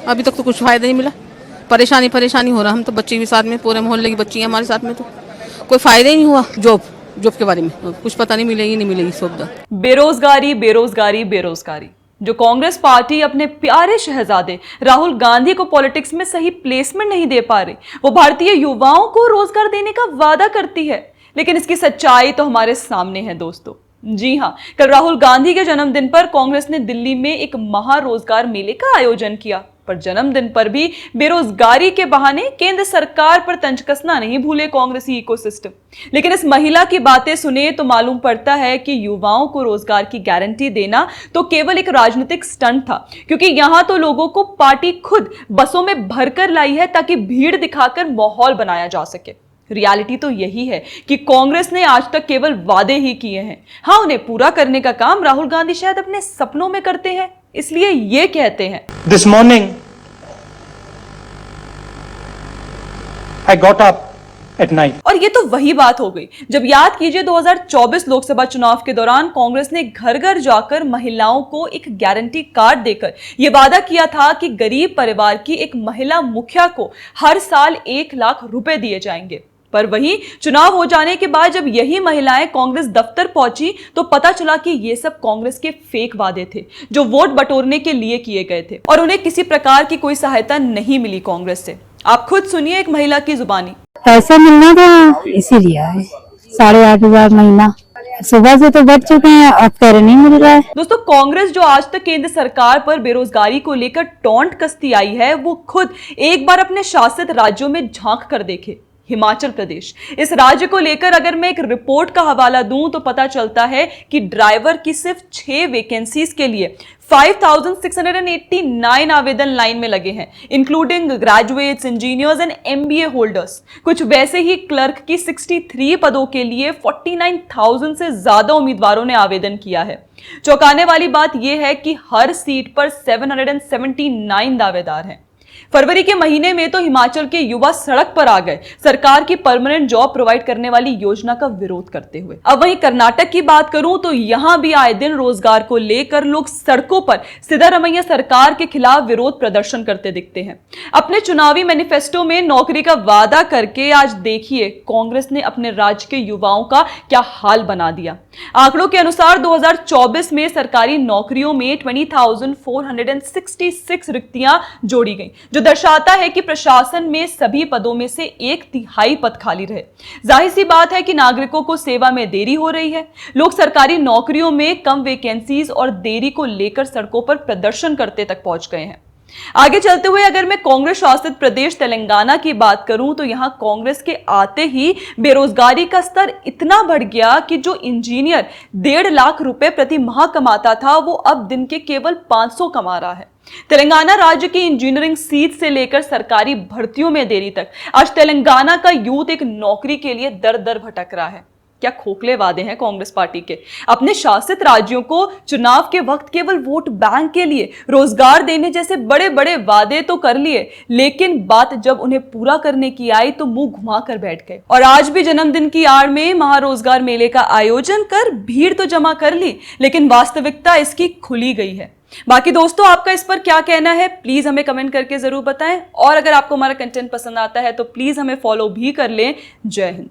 अभी तक तो कुछ फायदा नहीं मिला, परेशानी हो रहा। हम तो बच्चे भी साथ में, पूरे मोहल्ले की बच्ची है हमारे साथ में, तो कोई फायदा ही नहीं हुआ। जॉब के बारे में कुछ पता नहीं, मिलेगी नहीं मिलेगी सुविधा। बेरोजगारी बेरोजगारी बेरोजगारी। जो कांग्रेस पार्टी अपने प्यारे शहजादे राहुल गांधी को पॉलिटिक्स में सही प्लेसमेंट नहीं दे पा रही, वो भारतीय युवाओं को रोजगार देने का वादा करती है, लेकिन इसकी सच्चाई तो हमारे सामने है दोस्तों। जी हां, कल राहुल गांधी के जन्मदिन पर कांग्रेस ने दिल्ली में एक महारोजगार मेले का आयोजन किया, पर जन्मदिन पर भी बेरोजगारी के बहाने केंद्र सरकार पर तंज कसना नहीं भूले कांग्रेसी इकोसिस्टम। लेकिन इस महिला की बातें सुने तो मालूम पड़ता है कि युवाओं को रोजगार की गारंटी देना तो केवल एक राजनीतिक स्टंट था, क्योंकि यहां तो लोगों को पार्टी खुद बसों में भरकर लाई है ताकि भीड़ दिखाकर माहौल बनाया जा सके। रियलिटी तो यही है कि कांग्रेस ने आज तक केवल वादे ही किए हैं। हाँ, उन्हें पूरा करने का काम राहुल गांधी शायद अपने सपनों में करते हैं, इसलिए ये कहते हैं, This morning I got up at night. और ये तो वही बात हो गई जब याद कीजिए 2024 लोकसभा चुनाव के दौरान कांग्रेस ने घर घर जाकर महिलाओं को एक गारंटी कार्ड देकर यह वादा किया था कि गरीब परिवार की एक महिला मुखिया को हर साल 1 लाख रुपए दिए जाएंगे। पर वहीं चुनाव हो जाने के बाद जब यही महिलाएं कांग्रेस दफ्तर पहुंची तो पता चला कि ये सब कांग्रेस के फेक वादे थे जो वोट बटोरने के लिए किए गए थे, और उन्हें किसी प्रकार की कोई सहायता नहीं मिली कांग्रेस से। आप खुद सुनिए एक महिला की जुबानी। पैसा मिलना था इसीलिए आए, 8,500 महीना, सुबह से तो बढ़ चुके हैं, अब कह रहे नहीं मिल रहा है। दोस्तों, कांग्रेस जो आज तक केंद्र सरकार पर बेरोजगारी को लेकर टॉन्ट कसती आई है, वो खुद एक बार अपने शासित राज्यों में झांक कर देखे। हिमाचल प्रदेश, इस राज्य को लेकर अगर मैं एक रिपोर्ट का हवाला दूं तो पता चलता है कि ड्राइवर की सिर्फ 6 वैकेंसीज के लिए 5,689 आवेदन लाइन में लगे हैं, including graduates, engineers and MBA holders. कुछ वैसे ही क्लर्क की 63 पदों के लिए 49,000 से ज्यादा उम्मीदवारों ने आवेदन किया है। चौंकाने वाली बात यह है कि हर सीट पर 779 दावेदार हैं। फरवरी के महीने में तो हिमाचल के युवा सड़क पर आ गए सरकार की परमानेंट जॉब प्रोवाइड करने वाली योजना का विरोध करते हुए। अब वहीं कर्नाटक की बात करूं तो यहां भी आए दिन रोजगार को लेकर लोग सड़कों पर सिद्धारमैया सरकार के खिलाफ विरोध प्रदर्शन करते दिखते हैं। अपने चुनावी मैनिफेस्टो में नौकरी का वादा करके आज देखिए कांग्रेस ने अपने राज्य के युवाओं का क्या हाल बना दिया। आंकड़ों के अनुसार 2024 में सरकारी नौकरियों में 20,466 रिक्तियां जोड़ी गई, जो दर्शाता है कि प्रशासन में सभी पदों में से 1/3 पद खाली रहे। जाहिर सी बात है कि नागरिकों को सेवा में देरी हो रही है। लोग सरकारी नौकरियों में कम वैकेंसीज और देरी को लेकर सड़कों पर प्रदर्शन करते तक पहुंच गए हैं। आगे चलते हुए अगर मैं कांग्रेस शासित प्रदेश तेलंगाना की बात करूं तो यहां कांग्रेस के आते ही बेरोजगारी का स्तर इतना बढ़ गया कि जो इंजीनियर 1.5 लाख रुपए प्रति माह कमाता था वो अब दिन के केवल 500 कमा रहा है। तेलंगाना राज्य की इंजीनियरिंग सीट से लेकर सरकारी भर्तियों में देरी तक आज तेलंगाना का यूथ एक नौकरी के लिए दर दर भटक रहा है। क्या खोखले वादे हैं कांग्रेस पार्टी के। अपने शासित राज्यों को चुनाव के वक्त केवल वोट बैंक के लिए रोजगार देने जैसे बड़े बड़े वादे तो कर लिए, लेकिन बात जब उन्हें पूरा करने की आई तो मुंह घुमा कर बैठ गए। और आज भी जन्मदिन की आड़ में महारोजगार मेले का आयोजन कर भीड़ तो जमा कर ली, लेकिन वास्तविकता इसकी खुली गई है। बाकी दोस्तों, आपका इस पर क्या कहना है प्लीज हमें कमेंट करके जरूर बताएं, और अगर आपको हमारा कंटेंट पसंद आता है तो प्लीज हमें फॉलो भी कर लें। जय हिंद।